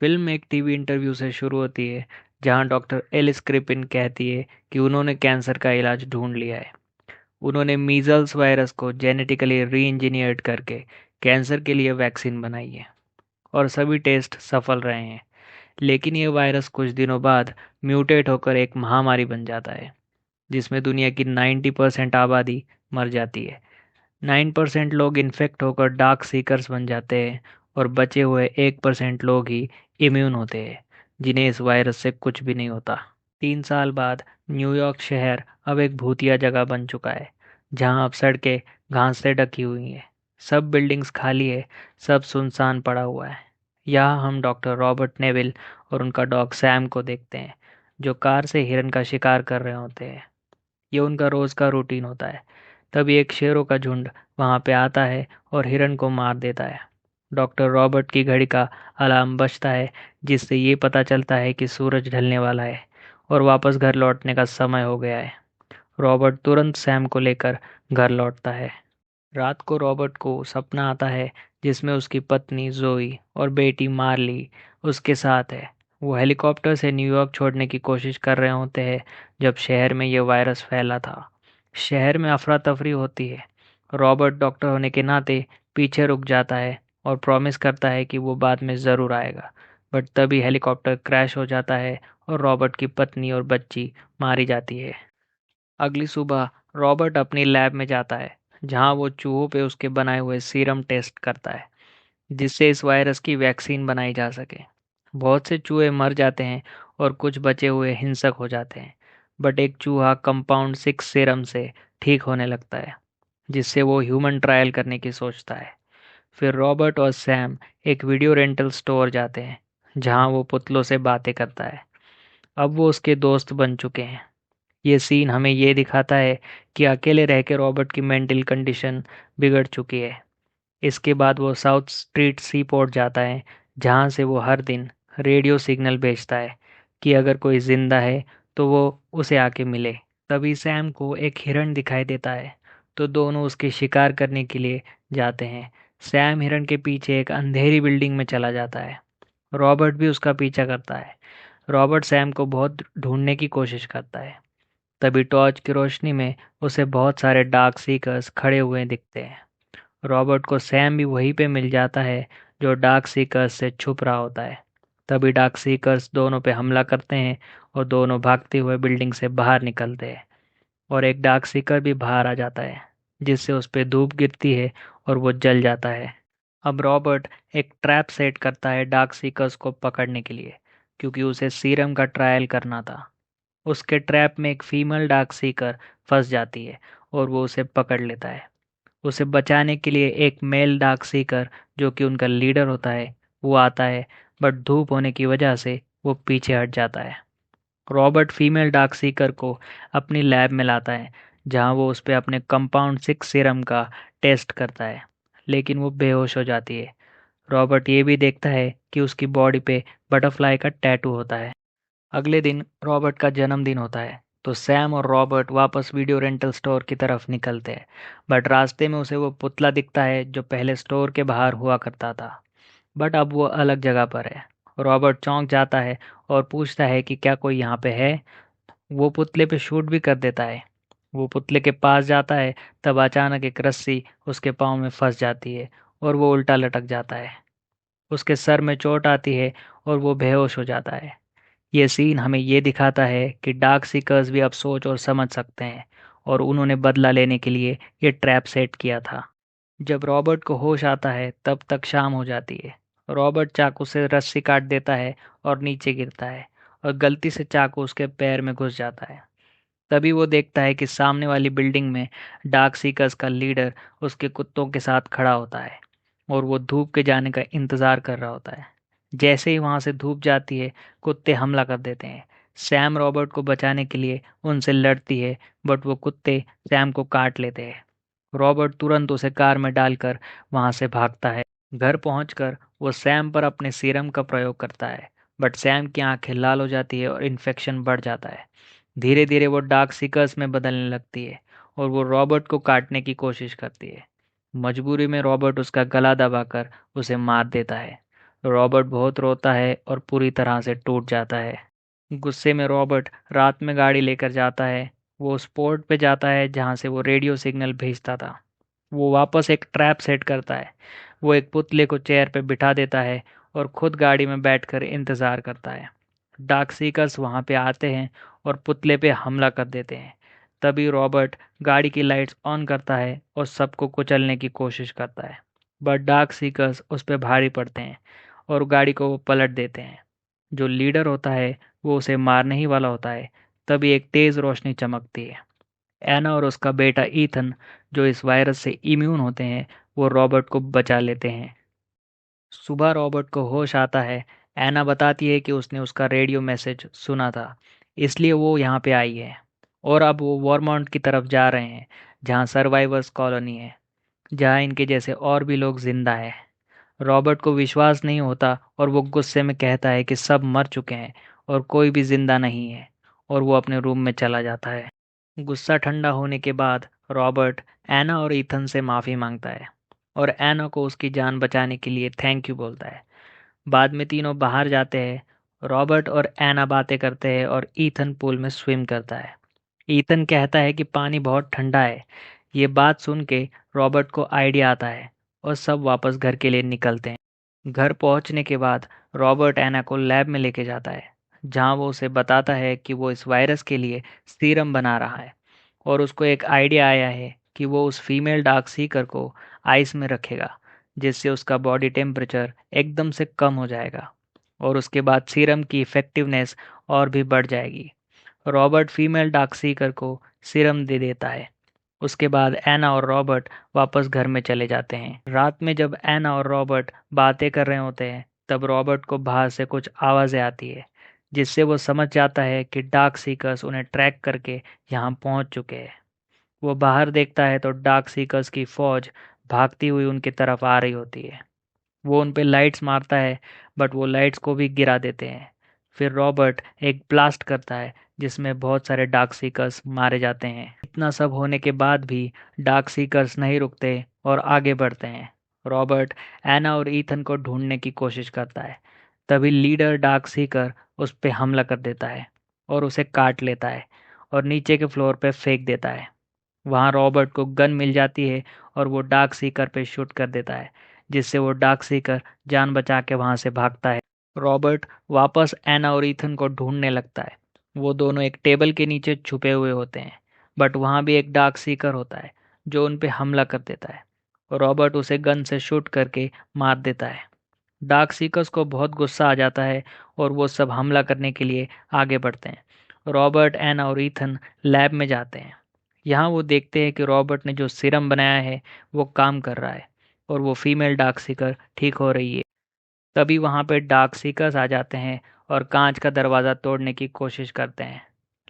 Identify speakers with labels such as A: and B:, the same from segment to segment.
A: Film एक TV interview से शुरू होती है जहां डॉक्टर एलिस क्रिपिन कहती है कि उन्होंने कैंसर का इलाज ढूंढ लिया है। उन्होंने मीजल्स वायरस को जेनेटिकली री इंजीनियर्ड करके कैंसर के लिए वैक्सीन बनाई है और सभी टेस्ट सफल रहे हैं। लेकिन ये वायरस कुछ दिनों बाद म्यूटेट होकर एक महामारी बन जाता है जिसमें दुनिया की 90% आबादी मर जाती है। 9% लोग इन्फेक्ट होकर डार्क सीकर्स बन जाते हैं और बचे हुए 1% लोग ही इम्यून होते हैं जिन्हें इस वायरस से कुछ भी नहीं होता। 3 साल बाद न्यूयॉर्क शहर अब एक भूतिया जगह बन चुका है जहां अब सड़कें घास से ढकी हुई हैं। सब बिल्डिंग्स खाली है, सब सुनसान पड़ा हुआ है। यहाँ हम डॉक्टर रॉबर्ट नेविल और उनका डॉग सैम को देखते हैं जो कार से हिरन का शिकार कर रहे होते हैं। ये उनका रोज का रूटीन होता है। तभी एक शेरों का झुंड वहां पे आता है और हिरन को मार देता है। डॉक्टर रॉबर्ट की घड़ी का अलार्म बजता है जिससे ये पता चलता है कि सूरज ढलने वाला है और वापस घर लौटने का समय हो गया है। रॉबर्ट तुरंत सैम को लेकर घर लौटता है। रात को रॉबर्ट को सपना आता है जिसमें उसकी पत्नी जोई और बेटी मार्ली उसके साथ है। वो हेलीकॉप्टर से न्यूयॉर्क छोड़ने की कोशिश कर रहे होते हैं जब शहर में यह वायरस फैला था। शहर में अफरा तफरी होती है। रॉबर्ट डॉक्टर होने के नाते पीछे रुक जाता है और प्रॉमिस करता है कि वो बाद में ज़रूर आएगा। बट तभी हेलीकॉप्टर क्रैश हो जाता है और रॉबर्ट की पत्नी और बच्ची मारी जाती है। अगली सुबह रॉबर्ट अपनी लैब में जाता है जहां वो चूहों पे उसके बनाए हुए सीरम टेस्ट करता है जिससे इस वायरस की वैक्सीन बनाई जा सके। बहुत से चूहे मर जाते हैं और कुछ बचे हुए हिंसक हो जाते हैं। बट एक चूहा कंपाउंड 6 सीरम से ठीक होने लगता है जिससे वो ह्यूमन ट्रायल करने की सोचता है। फिर रॉबर्ट और सैम एक वीडियो रेंटल स्टोर जाते हैं जहां वो पुतलों से बातें करता है। अब वो उसके दोस्त बन चुके हैं। ये सीन हमें ये दिखाता है कि अकेले रह के रॉबर्ट की मेंटल कंडीशन बिगड़ चुकी है। इसके बाद वो साउथ स्ट्रीट सी पोर्ट जाता है जहां से वो हर दिन रेडियो सिग्नल भेजता है कि अगर कोई जिंदा है तो वो उसे आके मिले। तभी सैम को एक हिरन दिखाई देता है तो दोनों उसके शिकार करने के लिए जाते हैं। सैम हिरन के पीछे एक अंधेरी बिल्डिंग में चला जाता है। रॉबर्ट भी उसका पीछा करता है। रॉबर्ट सैम को बहुत ढूंढने की कोशिश करता है। तभी टॉर्च की रोशनी में उसे बहुत सारे डार्क सीकर्स खड़े हुए दिखते हैं। रॉबर्ट को सैम भी वहीं पे मिल जाता है जो डार्क सीकर्स से छुप रहा होता है। तभी डार्क सीकर्स दोनों पे हमला करते हैं और दोनों भागते हुए बिल्डिंग से बाहर निकलते हैं और एक डार्क सीकर भी बाहर आ जाता है जिससे उस पे धूप गिरती है और वो जल जाता है। अब रॉबर्ट एक ट्रैप सेट करता है डार्क सीकर्स को पकड़ने के लिए क्योंकि उसे सीरम का ट्रायल करना था। उसके ट्रैप में एक फीमेल डार्क सीकर फंस जाती है और वो उसे पकड़ लेता है। उसे बचाने के लिए एक मेल डार्क सीकर जो कि उनका लीडर होता है वो आता है। बट धूप होने की वजह से वो पीछे हट जाता है। रॉबर्ट फीमेल डार्क सीकर को अपनी लैब में लाता है जहां वो उस पे अपने कंपाउंड 6 सीरम का टेस्ट करता है लेकिन वो बेहोश हो जाती है। रॉबर्ट ये भी देखता है कि उसकी बॉडी पे बटरफ्लाई का टैटू होता है। अगले दिन रॉबर्ट का जन्मदिन होता है तो सैम और रॉबर्ट वापस वीडियो रेंटल स्टोर की तरफ निकलते हैं। बट रास्ते में उसे वो पुतला दिखता है जो पहले स्टोर के बाहर हुआ करता था। बट अब वो अलग जगह पर है। रॉबर्ट चौंक जाता है और पूछता है कि क्या कोई यहाँ पे है। वो पुतले पे शूट भी कर देता है। वो पुतले के पास जाता है तब अचानक एक रस्सी उसके पाँव में फंस जाती है और वो उल्टा लटक जाता है। उसके सर में चोट आती है और वो बेहोश हो जाता है। ये सीन हमें ये दिखाता है कि डार्क सीकर्स भी अब सोच और समझ सकते हैं और उन्होंने बदला लेने के लिए ये ट्रैप सेट किया था। जब रॉबर्ट को होश आता है तब तक शाम हो जाती है। रॉबर्ट चाकू से रस्सी काट देता है और नीचे गिरता है और गलती से चाकू उसके पैर में घुस जाता है। तभी वो देखता है कि सामने वाली बिल्डिंग में डार्क सीकर्स का लीडर उसके कुत्तों के साथ खड़ा होता है और वो धूप के जाने का इंतजार कर रहा होता है। जैसे ही वहां से धूप जाती है कुत्ते हमला कर देते हैं। सैम रॉबर्ट को बचाने के लिए उनसे लड़ती है बट वो कुत्ते सैम को काट लेते हैं। रॉबर्ट तुरंत उसे कार में डालकर वहां से भागता है। घर पहुंचकर वो सैम पर अपने सीरम का प्रयोग करता है बट सैम की आंखें लाल हो जाती है और इन्फेक्शन बढ़ जाता है। धीरे धीरे वो डार्क सीकर्स में बदलने लगती है और वो रॉबर्ट को काटने की कोशिश करती है। मजबूरी में रॉबर्ट उसका गला दबाकर उसे मार देता है। रॉबर्ट बहुत रोता है और पूरी तरह से टूट जाता है। गुस्से में रॉबर्ट रात में गाड़ी लेकर जाता है। वो उस पोर्ट पे जाता है जहाँ से वो रेडियो सिग्नल भेजता था। वो वापस एक ट्रैप सेट करता है। वो एक पुतले को चेयर पे बिठा देता है और खुद गाड़ी में बैठकर इंतज़ार करता है। डार्क सीकर्स वहाँ पे आते हैं और पुतले पे हमला कर देते हैं। तभी रॉबर्ट गाड़ी की लाइट्स ऑन करता है और सबको कुचलने की कोशिश करता है, बट डार्क सीकर्स उस पर भारी पड़ते हैं और गाड़ी को वो पलट देते हैं। जो लीडर होता है वो उसे मारने ही वाला होता है। तभी एक तेज़ रोशनी चमकती है। एना और उसका बेटा ईथन, जो इस वायरस से इम्यून होते हैं, वो रॉबर्ट को बचा लेते हैं। सुबह रॉबर्ट को होश आता है। एना बताती है कि उसने उसका रेडियो मैसेज सुना था, इसलिए वो यहाँ पे आई है। और अब वो वॉरमाउंट की तरफ जा रहे हैं, जहाँ सर्वाइवर्स कॉलोनी है, जहाँ इनके जैसे और भी लोग जिंदा हैं। रॉबर्ट को विश्वास नहीं होता और वो गुस्से में कहता है कि सब मर चुके हैं और कोई भी जिंदा नहीं है, और वो अपने रूम में चला जाता है। गुस्सा ठंडा होने के बाद रॉबर्ट एना और ईथन से माफ़ी मांगता है और एना को उसकी जान बचाने के लिए थैंक यू बोलता है। बाद में तीनों बाहर जाते हैं। रॉबर्ट और एना बातें करते हैं और ईथन पूल में स्विम करता है। ईथन कहता है कि पानी बहुत ठंडा है। ये बात सुन के रॉबर्ट को आइडिया आता है और सब वापस घर के लिए निकलते हैं। घर पहुंचने के बाद रॉबर्ट एना को लैब में लेके जाता है, जहां वो उसे बताता है कि वो इस वायरस के लिए सीरम बना रहा है और उसको एक आइडिया आया है कि वो उस फीमेल डार्क सीकर को आइस में रखेगा, जिससे उसका बॉडी टेम्परेचर एकदम से कम हो जाएगा और उसके बाद सीरम की इफ़ेक्टिवनेस और भी बढ़ जाएगी। रॉबर्ट फीमेल डार्क सीकर को सीरम दे देता है। उसके बाद एना और रॉबर्ट वापस घर में चले जाते हैं। रात में जब एना और रॉबर्ट बातें कर रहे होते हैं, तब रॉबर्ट को बाहर से कुछ आवाज़ें आती है, जिससे वो समझ जाता है कि डार्क सीकर्स उन्हें ट्रैक करके यहाँ पहुँच चुके हैं। वो बाहर देखता है तो डार्क सीकर्स की फौज भागती हुई उनकी तरफ आ रही होती है। वो उन पे लाइट्स मारता है, बट वो लाइट्स को भी गिरा देते हैं। फिर रॉबर्ट एक ब्लास्ट करता है, जिसमें बहुत सारे डार्क सीकर्स मारे जाते हैं। इतना सब होने के बाद भी डार्क सीकर्स नहीं रुकते और आगे बढ़ते हैं। रॉबर्ट एना और ईथन को ढूंढने की कोशिश करता है। तभी लीडर डार्क सीकर उस पे हमला कर देता है और उसे काट लेता है और नीचे के फ्लोर पे फेंक देता है। वहाँ रॉबर्ट को गन मिल जाती है और वो डार्क सीकर पे शूट कर देता है, जिससे वो डार्क सीकर जान बचा के वहाँ से भागता है। रॉबर्ट वापस एना और ईथन को ढूंढने लगता है। वो दोनों एक टेबल के नीचे छुपे हुए होते हैं, बट वहाँ भी एक डार्क सीकर होता है जो उन पे हमला कर देता है। रॉबर्ट उसे गन से शूट करके मार देता है। डार्क सीकर्स को बहुत गुस्सा आ जाता है और वो सब हमला करने के लिए आगे बढ़ते हैं। रॉबर्ट, एना और ईथन लैब में जाते हैं। यहाँ वो देखते हैं कि रॉबर्ट ने जो सीरम बनाया है वो काम कर रहा है और वो फीमेल डार्क सीकर ठीक हो रही है। तभी वहाँ पे डार्क सीकर्स आ जाते हैं और कांच का दरवाज़ा तोड़ने की कोशिश करते हैं।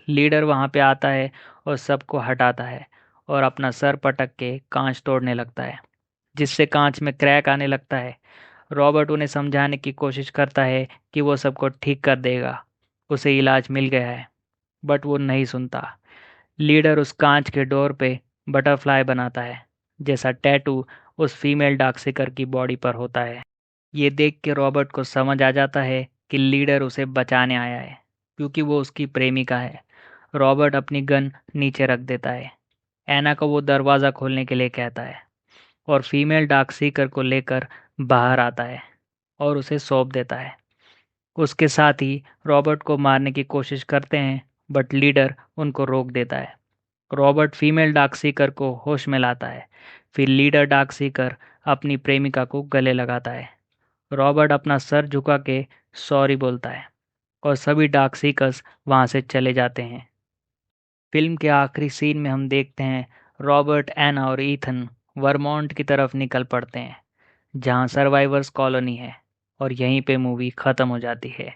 A: लीडर वहाँ पे आता है और सबको हटाता है और अपना सर पटक के कांच तोड़ने लगता है, जिससे कांच में क्रैक आने लगता है। रॉबर्ट उन्हें समझाने की कोशिश करता है कि वो सबको ठीक कर देगा, उसे इलाज मिल गया है, बट वो नहीं सुनता। लीडर उस कांच के डोर पे बटरफ्लाई बनाता है, जैसा टैटू उस फीमेल डार्क सीकर की बॉडी पर होता है। ये देख के रॉबर्ट को समझ आ जाता है कि लीडर उसे बचाने आया है, क्योंकि वो उसकी प्रेमिका है। रॉबर्ट अपनी गन नीचे रख देता है। एना को वो दरवाज़ा खोलने के लिए कहता है और फीमेल डार्क सीकर को लेकर बाहर आता है और उसे सौंप देता है। उसके साथ ही रॉबर्ट को मारने की कोशिश करते हैं, बट लीडर उनको रोक देता है। रॉबर्ट फीमेल डार्क सीकर को होश में लाता है। फिर लीडर डार्क सीकर अपनी प्रेमिका को गले लगाता है। रॉबर्ट अपना सर झुका के सॉरी बोलता है और सभी डार्क सीकर्स वहाँ से चले जाते हैं। फिल्म के आखिरी सीन में हम देखते हैं रॉबर्ट, एना और ईथन वर्मोंट की तरफ निकल पड़ते हैं, जहाँ सर्वाइवर्स कॉलोनी है, और यहीं पे मूवी ख़त्म हो जाती है।